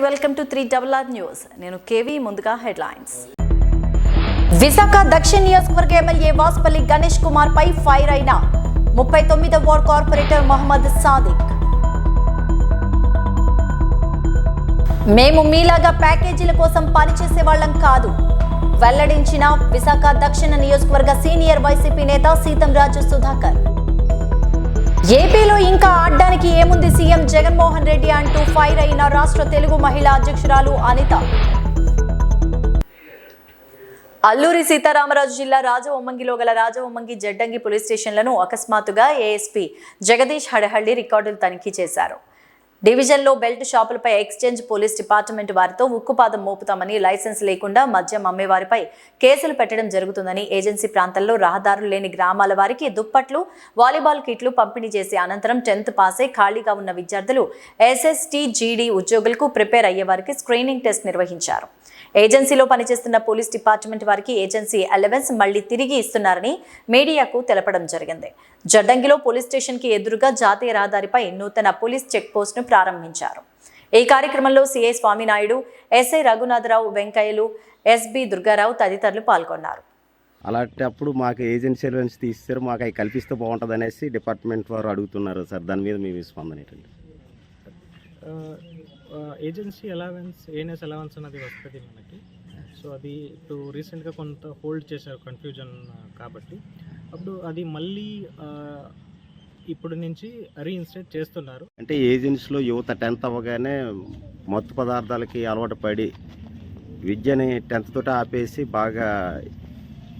Welcome to 3RR news. నేను KV. ముందుగా headlines. Visakha దక్షిణ నియోజకవర్గ ఎమ్మెల్యే వాసుపల్లి గణేష్ కుమార్ పై ఫైర్ అయిన 39వ వార్డ్ కార్పొరేటర్ మహమ్మద్ సాదిక్. మేము మీలాగా ప్యాకేజీల కోసం పనిచేసే వాళ్ళం కాదు వెల్లడించిన విశాఖ దక్షిణ నియోజకవర్గ సీనియర్ వైసీపీ నేత సీతంరాజు సుధాకర్. ఏపీలో ఇంకా ఆడడానికి ఏముంది సీఎం జగన్మోహన్ రెడ్డి అంటూ ఫైర్ అయిన రాష్ట్ర తెలుగు మహిళా అధ్యక్షురాలు అనిత. అల్లూరి సీతారామరాజు జిల్లా రాజవొమ్మంగిలో గల రాజవొమ్మంగి జడ్డంగి పోలీస్ స్టేషన్లను అకస్మాత్తుగా ఏఎస్పీ జగదీష్ హడహళ్లి రికార్డులు తనిఖీ చేశారు. డివిజన్లో బెల్ట్ షాపులపై ఎక్స్చేంజ్ పోలీస్ డిపార్ట్మెంట్ వారితో ఉక్కుపాదం మోపుతామని, లైసెన్స్ లేకుండా మద్యం అమ్మేవారిపై కేసులు పెట్టడం జరుగుతుందని, ఏజెన్సీ ప్రాంతాల్లో రహదారులు లేని గ్రామాల వారికి దుప్పట్లు, వాలీబాల్ కిట్లు పంపిణీ చేసి అనంతరం 10th పాస్ అయి ఖాళీగా ఉన్న విద్యార్థులు SST GD ఉద్యోగులకు ప్రిపేర్ అయ్యే వారికి స్క్రీనింగ్ టెస్ట్ నిర్వహించారు. ఏజెన్సీలో పనిచేస్తున్న పోలీస్ డిపార్ట్మెంట్ వారికి ఏజెన్సీ అలవెన్స్ మళ్లీ తిరిగి ఇస్తున్నారని మీడియాకు తెలపడం జరిగింది. జడ్డంగిలో పోలీస్ స్టేషన్ కి ఎదురుగా జాతీయ రహదారిపై నూతన పోలీస్ చెక్ పోస్ట్ ను ప్రారంభించారు. ఈ కార్యక్రమంలో సిఐ స్వామినాయుడు, SI రఘునాథరావు, వెంకయ్యలు, SB దుర్గారావు తదితరులు పాల్గొన్నారు. అలాంటప్పుడు మాకు ఏజెన్సీ అలవెన్స్ తీస్తారు, మాకు అవి కల్పిస్తే బాగుంటుంది అనేసి డిపార్ట్మెంట్ వారు అడుగుతున్నారు సార్. దాని మీద మీ స్పందన ఏంటండి? ఏజెన్సీ అలవెన్స్, ఏఎన్ఎస్ అలవెన్స్ అన్నది వస్తుంది మనకి. సో అది ఇప్పుడు రీసెంట్గా కొంత హోల్డ్ చేశారు కన్ఫ్యూజన్ కాబట్టి, అప్పుడు అది మళ్ళీ ఇప్పుడు నుంచి రీఇన్స్టేట్ చేస్తున్నారు. అంటే ఏజెన్సీలో యువత 10th అవ్వగానే మత్తు పదార్థాలకి అలవాటు పడి విద్యని 10th తోటి ఆపేసి బాగా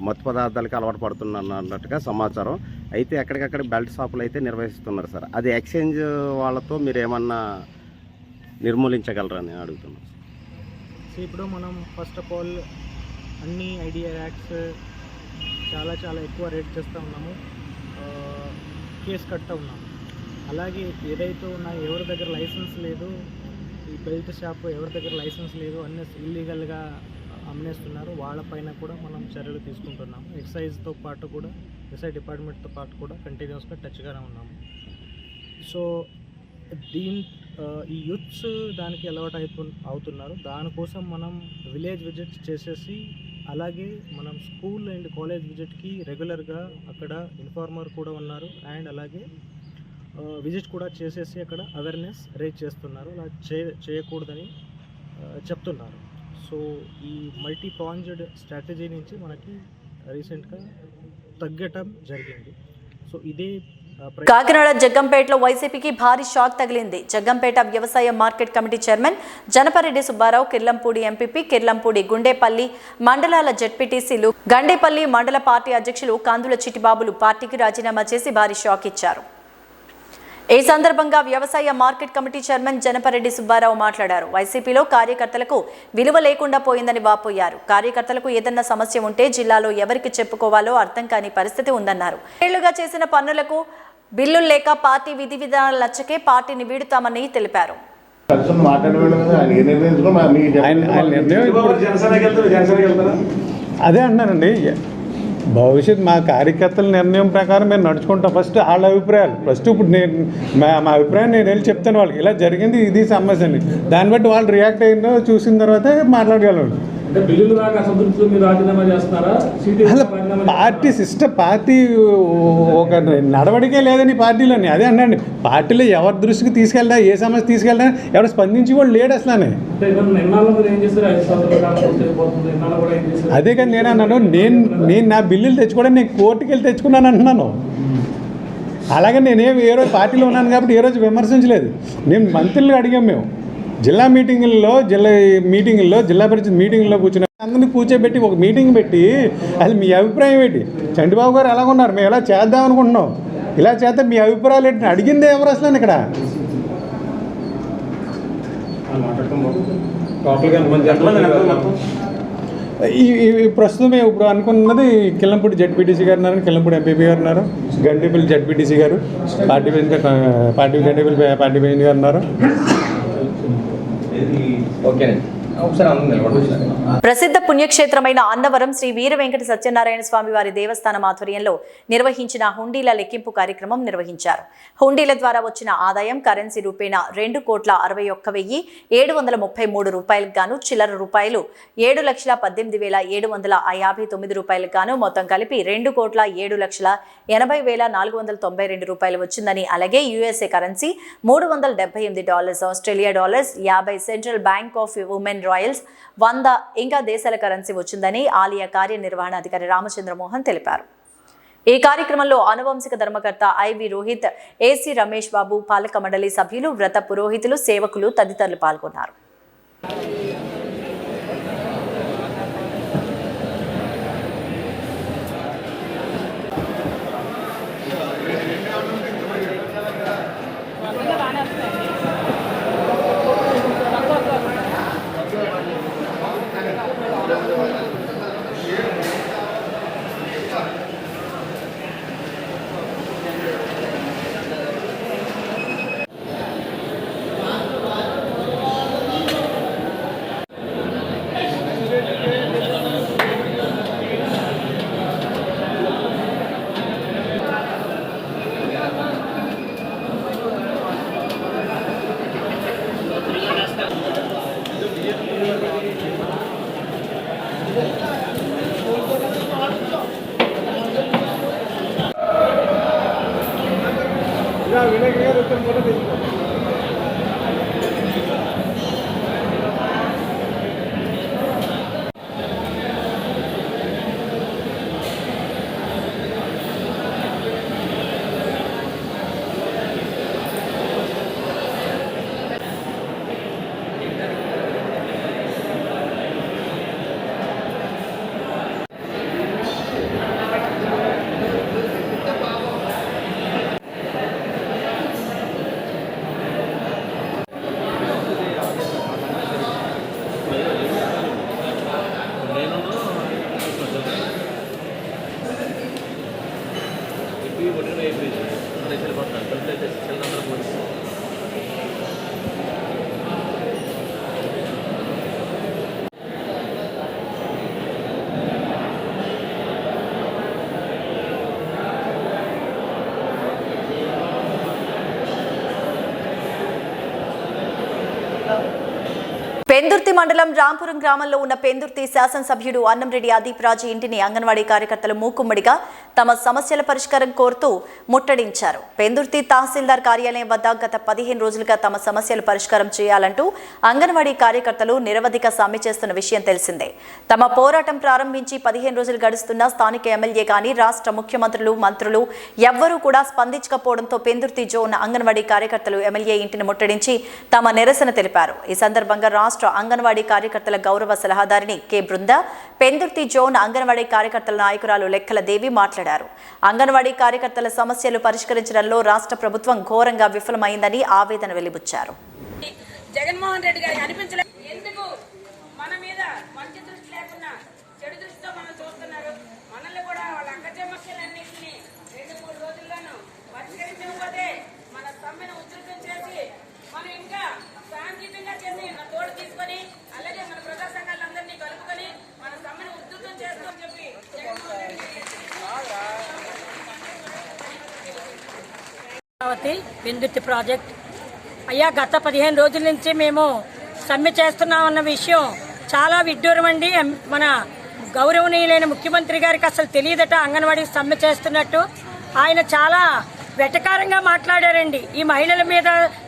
మత్తు పదార్థాలకి అలవాటు పడుతున్నారు అన్నట్టుగా సమాచారం. అయితే ఎక్కడికక్కడ బెల్ట్ షాపులు అయితే నిర్వహిస్తున్నారు సార్. అది ఎక్స్చేంజ్ వాళ్ళతో మీరు ఏమన్నా నిర్మూలించగలరని అడుగుతున్నాం. సో ఇప్పుడు మనం ఫస్ట్ ఆఫ్ ఆల్ అన్ని ఐడియా యాక్ట్స్ చాలా ఎక్కువ రేట్ చేస్తూ ఉన్నాము, కేసు కట్టా ఉన్నాము. అలాగే ఏదైతే ఉన్నాయో ఎవరి దగ్గర లైసెన్స్ లేదు, ఈ బెల్ట్ షాప్ ఎవరి దగ్గర లైసెన్స్ లేదు అన్నీ ఇల్లీగల్గా అమ్మేస్తున్నారు, వాళ్ళపైన కూడా మనం చర్యలు తీసుకుంటున్నాము. ఎక్సైజ్తో పాటు కూడా, ఎక్సైజ్ డిపార్ట్మెంట్తో పాటు కూడా కంటిన్యూస్గా టచ్గానే ఉన్నాము. సో ఈ యూత్స్ దానికి అలవాటు అవుతున్నారు. దానికోసం మనం విలేజ్ విజిట్స్ చేసేసి, అలాగే మనం స్కూల్ అండ్ కాలేజ్ విజిట్కి రెగ్యులర్గా అక్కడ ఇన్ఫార్మర్ కూడా ఉన్నారు, అండ్ అలాగే విజిట్ కూడా చేసేసి అక్కడ అవేర్నెస్ రేజ్ చేస్తున్నారు. అలా చేయకూడదని చెప్తున్నారు. సో ఈ మల్టీ ప్రాంజ్డ్ స్ట్రాటజీ నుంచి మనకి రీసెంట్గా తగ్గటం జరిగింది. సో ఇదే కాకినాడ జగ్గంపేటలో వైసీపీకి భారీ షాక్ తగిలింది. జగ్గంపేట వ్యవసాయ market committee chairman Janapareddy Subbarao, Kirlampudi MPP, Kirlampudi Gundepalli మండలాల జెడ్పీటీసీలు, గండేపల్లి మండల పార్టీ అధ్యక్షులు కందుల చిట్టిబాబులు పార్టీకి రాజీనామా చేసి భారీ షాక్ ఇచ్చారు. ఈ సందర్భంగా వ్యవసాయ market committee chairman Janapareddy Subbarao మాట్లాడారు. వైసీపీలో కార్యకర్తలకు విలువ లేకుండా పోయిందని వాపోయారు. కార్యకర్తలకు ఏదన్నా సమస్య ఉంటే జిల్లాలో ఎవరికి చెప్పుకోవాలో అర్థం కాని పరిస్థితి ఉందన్నారు. ఏళ్లుగా చేసిన పన్నులకు బిల్లులు లేక పార్టీ విధి విధానాలు నచ్చకే పార్టీని వీడుతామని తెలిపారు. అదే అన్నానండి, భవిష్యత్ మా కార్యకర్తల నిర్ణయం ప్రకారం మేము నడుచుకుంటాం. ఫస్ట్ వాళ్ళ అభిప్రాయాలు ఇప్పుడు నేను మా అభిప్రాయం నేను వెళ్ళి చెప్తాను వాళ్ళకి, ఇలా జరిగింది, ఇది సమస్య అని. దాన్ని బట్టి వాళ్ళు రియాక్ట్ అయిందో చూసిన తర్వాత మాట్లాడగలరు. పార్టీ సిస్టమ్, పార్టీ ఒక నడవడికే లేదని పార్టీలోని. అదే అన్నాండి, పార్టీలో ఎవరి దృష్టికి తీసుకెళ్తా, ఏ సమస్య తీసుకెళ్తా ఎవరు స్పందించి కూడా లేడు అసలు. అదే కానీ నేను అన్నాను, నేను నా బిల్లులు తెచ్చుకోవడానికి నేను కోర్టుకి వెళ్ళి తెచ్చుకున్నాను అంటున్నాను. అలాగే నేనేం ఏ రోజు పార్టీలో ఉన్నాను కాబట్టి ఏ రోజు విమర్శించలేదు. నేను మంత్రులు అడిగాం, మేము జిల్లా పరిషత్ మీటింగ్లో కూర్చున్నాం. అందరినీ కూర్చోబెట్టి ఒక మీటింగ్ పెట్టి అసలు మీ అభిప్రాయం ఏంటి, చంద్రబాబు గారు ఎలా ఉన్నారు, మేము ఎలా చేద్దాం అనుకుంటున్నాం, ఇలా చేస్తే మీ అభిప్రాయాలు ఏంటి అడిగిందే ఎవరు అసలు ఇక్కడ. ఈ ప్రస్తుతం ఇప్పుడు అనుకున్నది కిల్లంపూడి జెడ్పీటీసీ గారు ఉన్నారు, కిల్లంపూడి ఎంపీపీ గారు ఉన్నారు, గండేపల్లి జెడ్పీటీసీ గారు, గండేపల్లి పార్టీ ప్రెసిడెంట్ గారు ఉన్నారు. ఒకసారి అందరూ నిలబడి ప్రసిద్ధ పుణ్యక్షేత్రమైన అన్నవరం శ్రీ వీర వెంకట సత్యనారాయణ స్వామి వారి దేవస్థానం ఆధ్వర్యంలో నిర్వహించిన హుండీల లెక్కింపు కార్యక్రమం నిర్వహించారు. హుండీల ద్వారా వచ్చిన ఆదాయం కరెన్సీ రూపేణా 2,61,733 రూపాయలకు గాను చిల్లర రూపాయలు 7,18,759 రూపాయలకు గాను మొత్తం కలిపి 2,07,80,492 రూపాయలు వచ్చిందని, అలాగే USA currency $378, Australia dollars 50, central bank of women Royals 100 ఇంకా దేశాల కరెన్సీ వచ్చిందని ఆలయ కార్యనిర్వహణాధికారి రామచంద్రమోహన్ తెలిపారు. ఈ కార్యక్రమంలో ఆనువంశిక ధర్మకర్త ఐవి రోహిత్, ఏసీ రమేష్ బాబు, పాలక మండలి సభ్యులు, వ్రత పురోహితులు, సేవకులు తదితరులు పాల్గొన్నారు. పెందుర్తి మండలం రాంపురం గ్రామంలో ఉన్న పెందుర్తి శాసనసభ్యుడు అన్నంరెడ్డి అదీప్ రాజు ఇంటిని అంగన్వాడీ కార్యకర్తలు మూకుమ్మడిగా తమ సమస్యల పరిష్కారం కోరుతూ ముట్టడించారు. పెందుర్తి తహసీల్దార్ కార్యాలయం వద్ద గత 15 రోజులుగా తమ సమస్యలు పరిష్కారం చేయాలంటూ అంగన్వాడీ కార్యకర్తలు నిరవధిక సమ్మె చేస్తున్న విషయం తెలిసిందే. తమ పోరాటం ప్రారంభించి 15 రోజులు గడుస్తున్న స్థానిక ఎమ్మెల్యే కానీ రాష్ట్ర ముఖ్యమంత్రులు, మంత్రులు ఎవ్వరూ కూడా స్పందించకపోవడంతో పెందుర్తి జోన్ అంగన్వాడీ కార్యకర్తలు ఎమ్మెల్యే ఇంటిని ముట్టడించి తమ నిరసన తెలిపారు. ఈ సందర్భంగా రాష్ట్ర అంగన్వాడీ కార్యకర్తల గౌరవ సలహాదారిని కె బృంద, పెందుర్తి జోన్ అంగన్వాడీ కార్యకర్తల నాయకురాలు లెక్కల దేవి మాట్లాడారు. అంగన్వాడీ కార్యకర్తల సమస్యలు పరిష్కరించడంలో రాష్ట్ర ప్రభుత్వం ఘోరంగా విఫలమైందని ఆవేదన వెలిబుచ్చారు. జగన్మోహన్ రెడ్డి గారికి అనిపించలేదు. ఎందుకు మన మీద మంచి దృష్టి లేకుండా చెడు దృష్టితో మనం చూస్తున్నారు. మనల్ని కూడా వాళ్ళ అక్క సమస్యలన్నింటినీ 2-3 రోజుల్లోనూ పరిష్కరించకపోతే మన సమ్మెను ఉధృతం చేసి మనం ఇంకా శాంతియుతంగా చేసి మన తోడు తీసుకొని అలాగే మన ప్రజా సంఘాలందరినీ కలుపుకొని మన సమ్మెను ఉధృతం చేస్తామని చెప్పి జగన్మోహన్ రెడ్డి పెందుర్తి ప్రాజెక్ట్ అయ్యా, గత 15 రోజుల నుంచి మేము సమ్మె చేస్తున్నామన్న విషయం చాలా విడ్డూరం అండి. మన గౌరవనీయులైన ముఖ్యమంత్రి గారికి అసలు తెలియదట అంగన్వాడీ సమ్మె చేస్తున్నట్టు. ఆయన చాలా వెటకారంగా మాట్లాడారండి. ఈ మహిళల మీద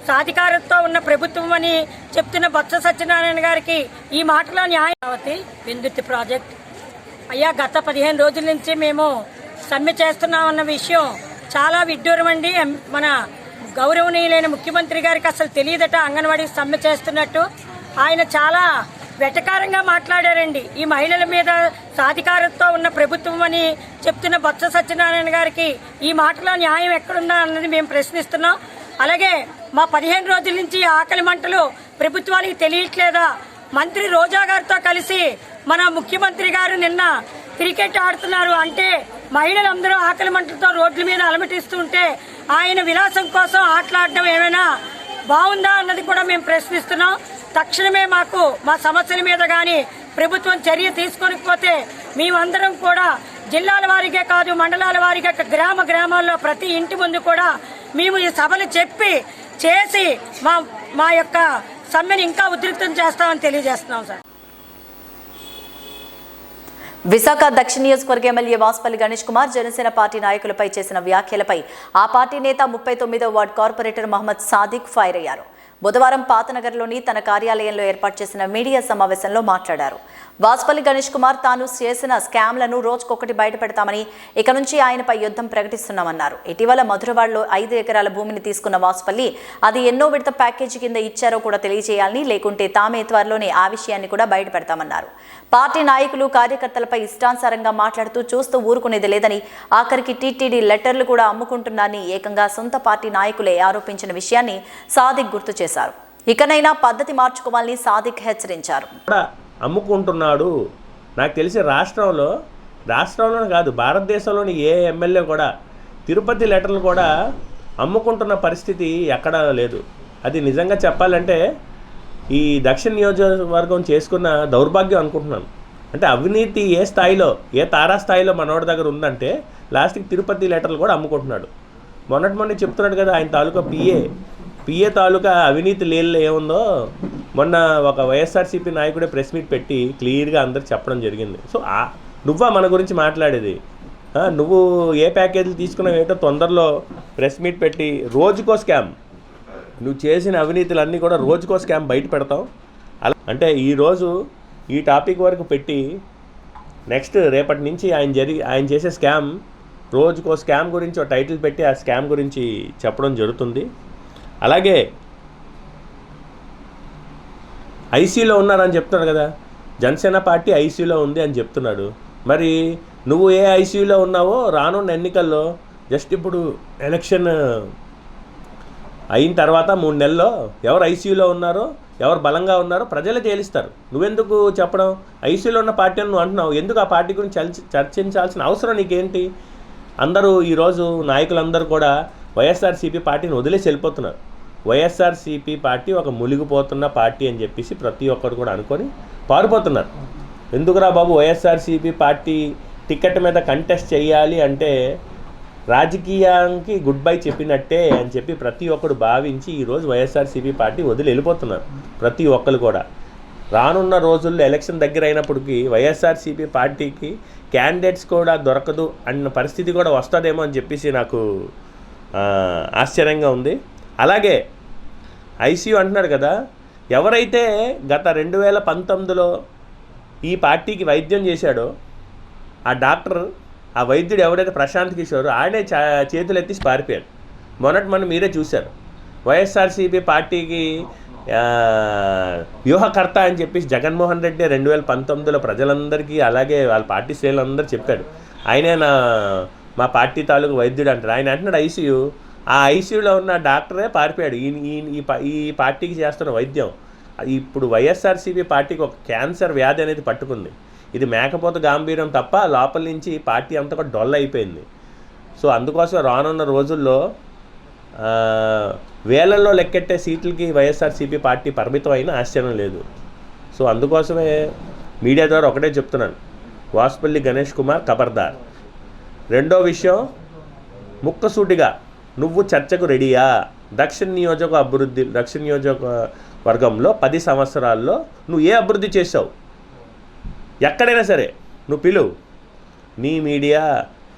సాధికారతతో ఉన్న ప్రభుత్వం అని చెప్తున్న బొత్స సత్యనారాయణ గారికి ఈ మాటలో న్యాయం. పెందుర్తి ప్రాజెక్ట్ అయ్యా, గత 15 రోజుల నుంచి మేము సమ్మె చేస్తున్నామన్న విషయం చాలా విడ్డూరం అండి. మన గౌరవనీయులైన ముఖ్యమంత్రి గారికి అసలు తెలియదట అంగన్వాడీ సమ్మె చేస్తున్నట్టు. ఆయన చాలా వెటకారంగా మాట్లాడారండి. ఈ మహిళల మీద సాధికారతతో ఉన్న ప్రభుత్వం అని చెప్తున్న బొత్స సత్యనారాయణ గారికి ఈ మాటలో న్యాయం ఎక్కడుందా అన్నది మేము ప్రశ్నిస్తున్నాం. అలాగే మా 15 రోజుల నుంచి ఆకలి మంటలు ప్రభుత్వానికి తెలియట్లేదా? మంత్రి రోజా గారితో కలిసి మన ముఖ్యమంత్రి గారు నిన్న క్రికెట్ ఆడుతున్నారు అంటే మహిళలందరూ ఆకలి మంటలతో రోడ్ల మీద అలమటిస్తుంటే ఆయన విలాసం కోసం ఆటలాడడం ఏమైనా బాగుందా అన్నది కూడా మేము ప్రశ్నిస్తున్నాం. తక్షణమే మాకు మా సమస్యల మీద కానీ ప్రభుత్వం చర్య తీసుకోకపోతే మేమందరం కూడా జిల్లాల వారీగా కాదు మండలాల వారీగా గ్రామాల్లో ప్రతి ఇంటి ముందు కూడా మేము ఈ సభలు చేసి మా యొక్క సమ్మెను ఇంకా ఉధృతం చేస్తామని తెలియజేస్తున్నాం సార్. విశాఖ దక్షిణ నియోజకవర్గ ఎమ్మెల్యే వాసుపల్లి గణేష్ కుమార్ జనసేన పార్టీ నాయకులపై చేసిన వ్యాఖ్యలపై ఆ పార్టీ నేత 39వ ward corporator Mohammed Sadiq fire అయ్యారు. బుధవారం పాతనగర్లోని తన కార్యాలయంలో ఏర్పాటు చేసిన మీడియా సమావేశంలో మాట్లాడారు. వాసుపల్లి గణేష్ కుమార్ తాను చేసిన స్కామ్లను రోజుకొకటి బయటపెడతామని, ఇక నుంచి ఆయనపై యుద్ధం ప్రకటిస్తున్నామన్నారు. ఇటీవల మధురవాడలో 5 ఎకరాల భూమిని తీసుకున్న వాసుపల్లి అది ఎన్నో విడత ప్యాకేజీ కింద ఇచ్చారో కూడా తెలియజేయాలని, లేకుంటే తామే త్వరలోనే ఆ విషయాన్ని కూడా బయటపెడతామన్నారు. పార్టీ నాయకులు కార్యకర్తలపై ఇష్టానుసారంగా మాట్లాడుతూ చూస్తూ ఊరుకునేది లేదని, ఆఖరికి టీటీడీ లెటర్లు కూడా అమ్ముకుంటున్నారని ఏకంగా సొంత పార్టీ నాయకులే ఆరోపించిన విషయాన్ని సాదిక్ గుర్తు చేశారు. ఇకనైనా పద్ధతి మార్చుకోవాలని సాదిక్ హెచ్చరించారు. అమ్ముకుంటున్నాడు. నాకు తెలిసి రాష్ట్రంలోనే కాదు భారతదేశంలోని ఏ ఎమ్మెల్యే కూడా తిరుపతి లెటర్లు కూడా అమ్ముకుంటున్న పరిస్థితి ఎక్కడా లేదు. అది నిజంగా చెప్పాలంటే ఈ దక్షిణ నియోజకవర్గం చేసుకున్న దౌర్భాగ్యం అనుకుంటున్నాను. అంటే అవినీతి ఏ స్థాయిలో, ఏ తారాస్థాయిలో మనోడి దగ్గర ఉందంటే లాస్ట్కి తిరుపతి లెటర్లు కూడా అమ్ముకుంటున్నాడు. మొన్న చెప్తున్నాడు కదా, ఆయన తాలూకా పిఏ తాలూకా అవినీతి లేళ్ళు ఏముందో మొన్న ఒక వైఎస్ఆర్సీపీ నాయకుడే ప్రెస్ మీట్ పెట్టి క్లియర్గా అందరికి చెప్పడం జరిగింది. సో నువ్వా మన గురించి మాట్లాడేది? నువ్వు ఏ ప్యాకేజీలు తీసుకున్నావు ఏంటో తొందరలో ప్రెస్ మీట్ పెట్టి రోజుకో స్కామ్, నువ్వు చేసిన అవినీతులన్నీ కూడా రోజుకో స్కామ్ బయట పెడతాం. అలా అంటే ఈరోజు ఈ టాపిక్ వరకు పెట్టి నెక్స్ట్ రేపటి నుంచి ఆయన చేసే స్కామ్, రోజుకో స్కామ్ గురించి ఒక టైటిల్ పెట్టి ఆ స్కామ్ గురించి చెప్పడం జరుగుతుంది. అలాగే ఐసీయూలో ఉన్నారని చెప్తున్నాడు కదా, జనసేన పార్టీ ఐసీయూలో ఉంది అని చెప్తున్నాడు. మరి నువ్వు ఏ ఐసీయూలో ఉన్నావో రానున్న ఎన్నికల్లో జస్ట్ ఇప్పుడు ఎలక్షన్ అయిన తర్వాత 3 నెలల్లో ఎవరు ఐసీయూలో ఉన్నారో, ఎవరు బలంగా ఉన్నారో ప్రజలే తేలిస్తారు. నువ్వెందుకు చెప్పడం? ఐసీయూలో ఉన్న పార్టీ అని నువ్వు అంటున్నావు, ఎందుకు ఆ పార్టీ గురించి చర్చించాల్సిన అవసరం నీకేంటి? అందరూ ఈరోజు నాయకులందరూ కూడా వైఎస్ఆర్సీపీ పార్టీని వదిలేసి వెళ్ళిపోతున్నారు. వైఎస్ఆర్సీపీ పార్టీ ఒక మునిగిపోతున్న పార్టీ అని చెప్పేసి ప్రతి ఒక్కరు కూడా అనుకొని పారిపోతున్నారు. ఎందుకురా బాబు, వైఎస్ఆర్సీపీ పార్టీ టికెట్ మీద కంటెస్ట్ చేయాలి అంటే రాజకీయానికి గుడ్ బై చెప్పినట్టే అని చెప్పి ప్రతి ఒక్కరు భావించి ఈరోజు వైఎస్ఆర్సీపీ పార్టీ వదిలి వెళ్ళిపోతున్నారు. ప్రతి ఒక్కరు కూడా రానున్న రోజుల్లో ఎలక్షన్ దగ్గర అయినప్పటికీ వైఎస్ఆర్సీపీ పార్టీకి క్యాండిడేట్స్ కూడా దొరకదు అన్న పరిస్థితి కూడా వస్తుందేమో అని చెప్పేసి నాకు ఆశ్చర్యంగా ఉంది. అలాగే ఐసీయూ అంటున్నాడు కదా, ఎవరైతే గత 2019లో ఈ పార్టీకి వైద్యం చేశాడో ఆ డాక్టర్, ఆ వైద్యుడు ఎవరైతే ప్రశాంత్ కిషోర్, ఆయనే చేతులు ఎత్తి పారిపోయాడు. మొన్నటి మీరే చూశారు. వైఎస్ఆర్సీపీ పార్టీకి వ్యూహకర్త అని చెప్పేసి జగన్మోహన్ రెడ్డి 2019లో ప్రజలందరికీ అలాగే వాళ్ళ పార్టీ శ్రేణులందరూ చెప్పాడు, ఆయనే మా పార్టీ తాలూకు వైద్యుడు అంటారు. ఆయన అంటున్నాడు ఐసీయూ, ఆ ఐసీయూలో ఉన్న డాక్టరే పారిపోయాడు. ఈ పార్టీకి చేస్తున్న వైద్యం. ఇప్పుడు వైఎస్ఆర్సీపీ పార్టీకి ఒక క్యాన్సర్ వ్యాధి అనేది పట్టుకుంది. ఇది మేకపోత గాంభీర్యం తప్ప లోపల నుంచి పార్టీ అంతా కూడా డొల్ అయిపోయింది. సో అందుకోసం రానున్న రోజుల్లో వేలల్లో లెక్కెట్టే సీట్లకి వైఎస్ఆర్సీపీ పార్టీ పరిమితం అయినా ఆశ్చర్యం లేదు. సో అందుకోసమే మీడియా ద్వారా ఒకటే చెప్తున్నాను, వాసుపల్లి గణేష్ కుమార్ ఖబర్దార్. రెండో విషయం, ముక్కసూటిగా నువ్వు చర్చకు రెడీయా? దక్షిణ నియోజకవర్గంలో 10 సంవత్సరాల్లో నువ్వు ఏ అభివృద్ధి చేసావు? ఎక్కడైనా సరే నువ్వు పిలువు, నీ మీడియా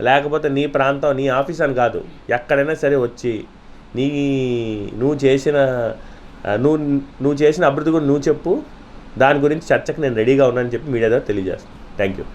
లేకపోతే నీ ప్రాంతం, నీ ఆఫీస్ అని కాదు, ఎక్కడైనా సరే వచ్చి నువ్వు చేసిన అభివృద్ధి గురించి నువ్వు చెప్పు, దాని గురించి చర్చకు నేను రెడీగా ఉన్నానని చెప్పి మీడియా ద్వారా తెలియజేస్తాను. Thank you.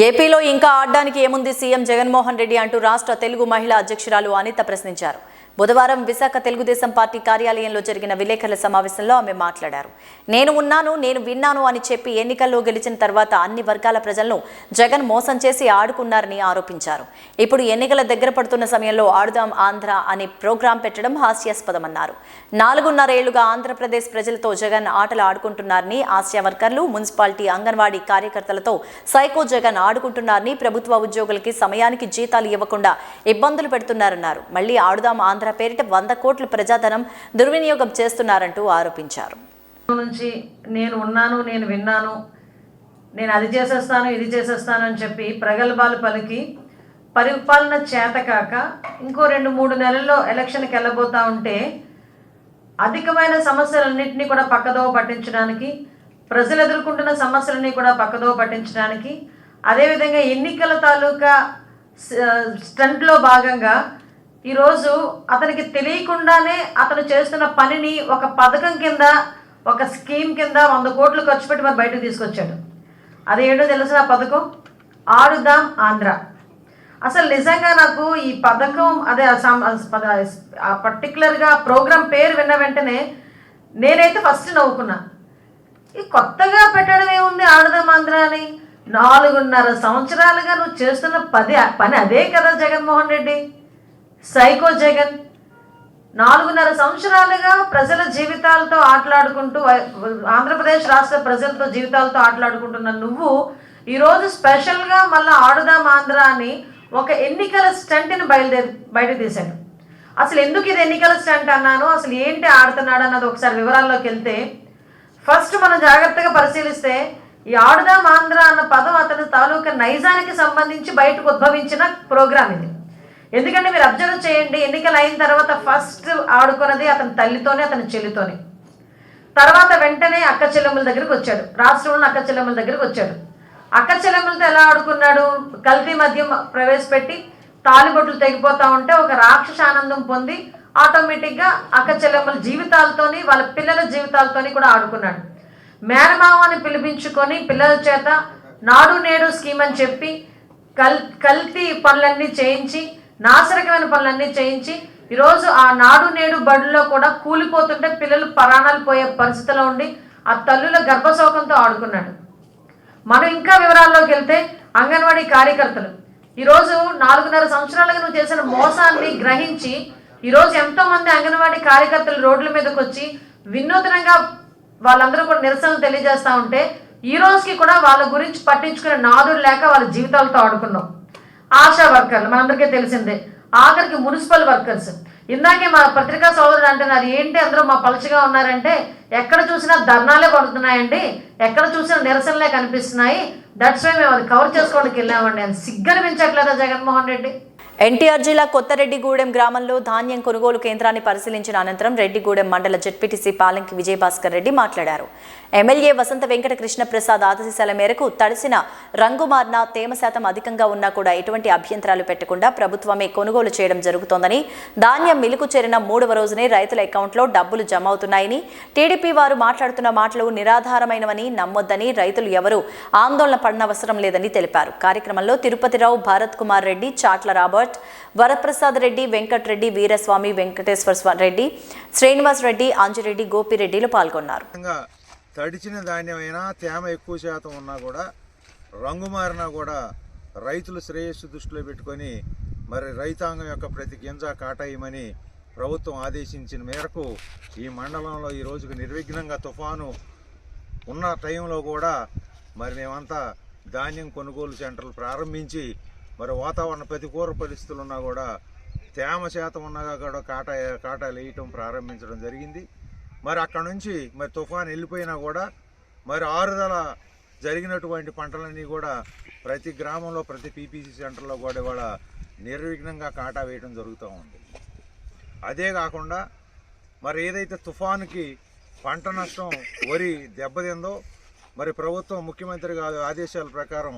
ఏపీలో ఇంకా ఆడడానికి ఏముంది సీఎం జగన్మోహన్ రెడ్డి అంటూ రాష్ట్ర తెలుగు మహిళా అధ్యక్షురాలు అనిత ప్రశ్నించారు. బుధవారం విశాఖ తెలుగుదేశం పార్టీ కార్యాలయంలో జరిగిన విలేకరుల సమావేశంలో ఆమె మాట్లాడారు. నేను ఉన్నాను, నేను విన్నాను అని చెప్పి ఎన్నికల్లో గెలిచిన తర్వాత అన్ని వర్గాల ప్రజలను జగన్ మోసం చేసి ఆడుకున్నారని ఆరోపించారు. ఇప్పుడు ఎన్నికల దగ్గర పడుతున్న సమయంలో ఆడుదాం ఆంధ్ర అనే ప్రోగ్రాం పెట్టడం హాస్యాస్పదమన్నారు. 4.5 ఏళ్లుగా ఆంధ్రప్రదేశ్ ప్రజలతో జగన్ ఆటలు ఆడుకుంటున్నారని, ఆశా వర్కర్లు, మున్సిపాలిటీ, అంగన్వాడీ కార్యకర్తలతో సైకో జగన్ ఆడుకుంటున్నారని, ప్రభుత్వ ఉద్యోగులకి సమయానికి జీతాలు ఇవ్వకుండా ఇబ్బందులు పెడుతున్నారన్నారు. మళ్లీ ఆడుదాం ఆంధ్ర పేరిట 100 కోట్ల ప్రజాధనం దుర్వినియోగం చేస్తున్నారంటూ ఆరోపించారు. నుంచి నేను ఉన్నాను, నేను విన్నాను, నేను అది చేసేస్తాను, ఇది చేసేస్తాను అని చెప్పి ప్రగల్భాలు పలికి పరిపాలన చేతకాక ఇంకో 2-3 నెలల్లో ఎలక్షన్కి వెళ్ళబోతూ ఉంటే అధికమైన సమస్యలన్నింటినీ కూడా పక్కదోవ పట్టించడానికి, ప్రజలు ఎదుర్కొంటున్న సమస్యలన్నీ కూడా పక్కదోవ పట్టించడానికి, అదేవిధంగా ఎన్నికల తాలూకా స్టంట్లో భాగంగా ఈరోజు అతనికి తెలియకుండానే అతను చేస్తున్న పనిని ఒక పథకం కింద, ఒక స్కీమ్ కింద 100 కోట్లు ఖర్చు పెట్టి మరి బయటకు తీసుకొచ్చాడు. అది ఏంటో తెలిసిన పథకం ఆడుదాం ఆంధ్ర. అసలు నిజంగా నాకు ఈ పథకం అదే పర్టికులర్గా ప్రోగ్రాం పేరు విన్న వెంటనే నేనైతే ఫస్ట్ నవ్వుకున్నా. ఈ కొత్తగా పెట్టడం ఏముంది ఆడుదాం ఆంధ్ర అని? 4.5 సంవత్సరాలుగా నువ్వు చేస్తున్న పని అదే కదా జగన్మోహన్ రెడ్డి, సైకో జగన్. 4.5 సంవత్సరాలుగా ప్రజల జీవితాలతో ఆటలాడుకుంటూ, ఆంధ్రప్రదేశ్ రాష్ట్ర ప్రజలతో జీవితాలతో ఆటలాడుకుంటున్న నువ్వు ఈరోజు స్పెషల్గా మళ్ళీ ఆడుదాం ఆంధ్ర అని ఒక ఎన్నికల స్టంట్ని బయట తీశాడు. అసలు ఎందుకు ఇది ఎన్నికల స్టంట్ అన్నాను, అసలు ఏంటి ఆడుతున్నాడు అన్నది ఒకసారి వివరాల్లోకి వెళ్తే, ఫస్ట్ మనం జాగ్రత్తగా పరిశీలిస్తే ఈ ఆడుదాం ఆంధ్ర అన్న పదం అతని తాలూకా నైజానికి సంబంధించి బయటకు ఉద్భవించిన ప్రోగ్రాం ఇది. ఎందుకంటే మీరు అబ్జర్వ్ చేయండి, ఎన్నికలు అయిన తర్వాత ఫస్ట్ ఆడుకున్నది అతని తల్లితోనే, అతని చెల్లితోనే. తర్వాత వెంటనే అక్క చెల్లెమ్మల దగ్గరికి వచ్చాడు, రాష్ట్రంలో అక్క చెల్లెమ్మల దగ్గరికి వచ్చాడు. అక్క చెల్లెమ్మలతో ఎలా ఆడుకున్నాడు? కల్తీ మద్యం ప్రవేశపెట్టి తాలిబొట్లు తెగిపోతూ ఉంటే ఒక రాక్షస ఆనందం పొంది ఆటోమేటిక్గా అక్క చెల్లెమ్మల జీవితాలతోని, వాళ్ళ పిల్లల జీవితాలతోని కూడా ఆడుకున్నాడు. మేనమావని పిలిపించుకొని పిల్లల చేత నాడు నేడు స్కీమ్ అని చెప్పి కల్తీ పనులన్నీ చేయించి, నాశరకమైన పనులన్నీ చేయించి ఈరోజు ఆ నాడు నేడు బడుల్లో కూడా కూలిపోతుంటే పిల్లలు ప్రాణాలు పోయే పరిస్థితిలో ఉండి ఆ తల్లుల గర్భశోకంతో ఆడుకున్నాడు. మనం ఇంకా వివరాల్లోకి వెళ్తే అంగన్వాడీ కార్యకర్తలు ఈరోజు 4.5 సంవత్సరాలుగా నువ్వు చేసిన మోసాన్ని గ్రహించి ఈరోజు ఎంతోమంది అంగన్వాడీ కార్యకర్తలు రోడ్ల మీదకి వచ్చి వినూత్నంగా వాళ్ళందరూ కూడా నిరసనలు తెలియజేస్తూ ఉంటే ఈ రోజుకి కూడా వాళ్ళ గురించి పట్టించుకునే నాదుడు లేక వాళ్ళ జీవితాలతో ఆడుకున్నాం. ఆశా వర్కర్లు మనందరికీ తెలిసిందే, ఆఖరికి మున్సిపల్ వర్కర్స్. ఇందాకే మా పత్రికా సోదరుడు అంటున్నారు, ఏంటి అందరూ మా పలుచగా ఉన్నారంటే ఎక్కడ చూసినా ధర్నాలే పడుతున్నాయండి, ఎక్కడ చూసినా నిరసనలే కనిపిస్తున్నాయి, దట్స్ వై మేము అది కవర్ చేసుకోవడానికి వెళ్ళామండి అని. సిగ్గనిపించట్లేదా జగన్మోహన్ రెడ్డి? ఎన్టీఆర్ జిల్లా కొత్తరెడ్డిగూడెం గ్రామంలో ధాన్యం కొనుగోలు కేంద్రాన్ని పరిశీలించిన అనంతరం రెడ్డిగూడెం మండల జెడ్పీటీసీ పాలంకి విజయభాస్కర్ రెడ్డి మాట్లాడారు. ఎమ్మెల్యే వసంత వెంకట కృష్ణ ప్రసాద్ ఆదేశాల మేరకు తడిసిన రంగు మారిన తేమ శాతం అధికంగా ఉన్నా కూడా ఎటువంటి అభ్యంతరాలు పెట్టకుండా ప్రభుత్వమే కొనుగోలు చేయడం జరుగుతోందని, ధాన్యం మిల్లుకు చేరిన 3వ రోజునే రైతుల అకౌంట్లో డబ్బులు జమ అవుతున్నాయని, టీడీపీ వారు మాట్లాడుతున్న మాటలు నిరాధారమైనవని నమ్మొద్దని, రైతులు ఎవరూ ఆందోళన పడనవసరం లేదని తెలిపారు. కార్యక్రమంలో తిరుపతిరావు, భారత్ కుమార్ రెడ్డి, చాట్ల రాబర్ట్, వరప్రసాద్ రెడ్డి, వెంకటరెడ్డి, వీరస్వామి, వెంకటేశ్వర రెడ్డి, శ్రీనివాస్ రెడ్డి, అంజిరెడ్డి, గోపిరెడ్డిలు పాల్గొన్నారు. తడిచిన ధాన్యమైనా తేమ ఎక్కువ శాతం ఉన్నా కూడా, రంగు మారినా కూడా రైతుల శ్రేయస్సు దృష్టిలో పెట్టుకొని మరి రైతాంగం యొక్క ప్రతి గింజ కాటాయమని ప్రభుత్వం ఆదేశించిన మేరకు ఈ మండలంలో ఈ రోజుకు నిర్విఘ్నంగా తుఫాను ఉన్న టైంలో కూడా మరి మేమంతా ధాన్యం కొనుగోలు సెంటర్లు ప్రారంభించి మరి వాతావరణ ప్రతికూల పరిస్థితులు ఉన్నా కూడా తేమ శాతం ఉన్నా కూడా కాటాలు వేయటం ప్రారంభించడం జరిగింది. మరి అక్కడ నుంచి మరి తుఫాన్ వెళ్ళిపోయినా కూడా మరి ఆరుదల జరిగినటువంటి పంటలన్నీ కూడా ప్రతి గ్రామంలో, ప్రతి పీపీసీ సెంటర్లో కూడా నిర్విఘ్నంగా కాటా వేయడం జరుగుతూ ఉంది. అదే కాకుండా మరి ఏదైతే తుఫానుకి పంట నష్టం వరి దెబ్బతిందో మరి ప్రభుత్వం ముఖ్యమంత్రి గారి ఆదేశాల ప్రకారం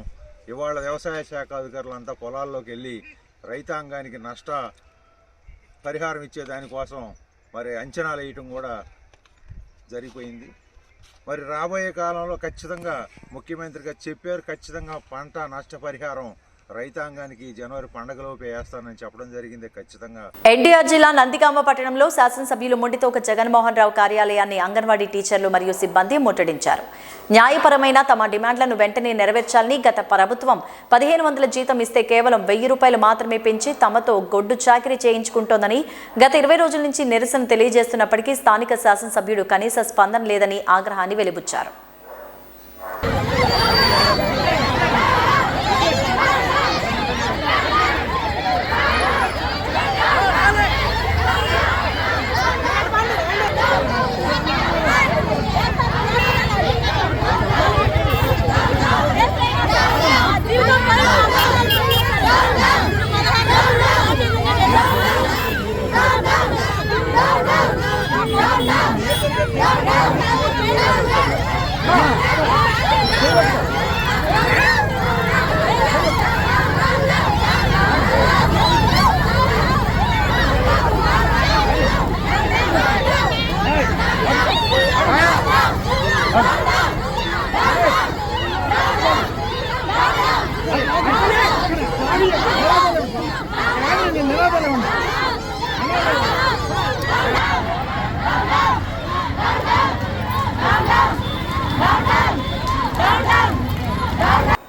ఇవాళ వ్యవసాయ శాఖ అధికారులంతా పొలాల్లోకి వెళ్ళి రైతాంగానికి నష్ట పరిహారం ఇచ్చే దానికోసం మరి అంచనాలు వేయటం కూడా జరిగిపోయింది. మరి రాబోయే కాలంలో ఖచ్చితంగా ముఖ్యమంత్రిగా చెప్పారు, ఖచ్చితంగా పంట నష్టపరిహారం రైతాంగానికి జనవరి పండుగలోపే వేస్తానని చెప్పడం జరిగింది. ఖచ్చితంగా ఎన్టీఆర్ జిల్లా నందిగామ పట్టణంలో శాసనసభ్యులు మొండితోక జగన్మోహన్ రావు కార్యాలయాన్ని అంగన్వాడీ టీచర్లు మరియు సిబ్బంది ముట్టడించారు. న్యాయపరమైన తమ డిమాండ్లను వెంటనే నెరవేర్చాలని, గత ప్రభుత్వం 1500 జీతం ఇస్తే కేవలం 1000 రూపాయలు మాత్రమే పెంచి తమతో గొడ్డు చాకిరీ చేయించుకుంటోందని గత 20 రోజుల నుంచి నిరసన తెలియజేస్తున్నప్పటికీ స్థానిక శాసనసభ్యుడు కనీస స్పందన లేదని ఆగ్రహాన్ని వెలిబుచ్చారు.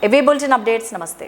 ఇవి బులెటిన్ అప్డేట్స్. నమస్తే.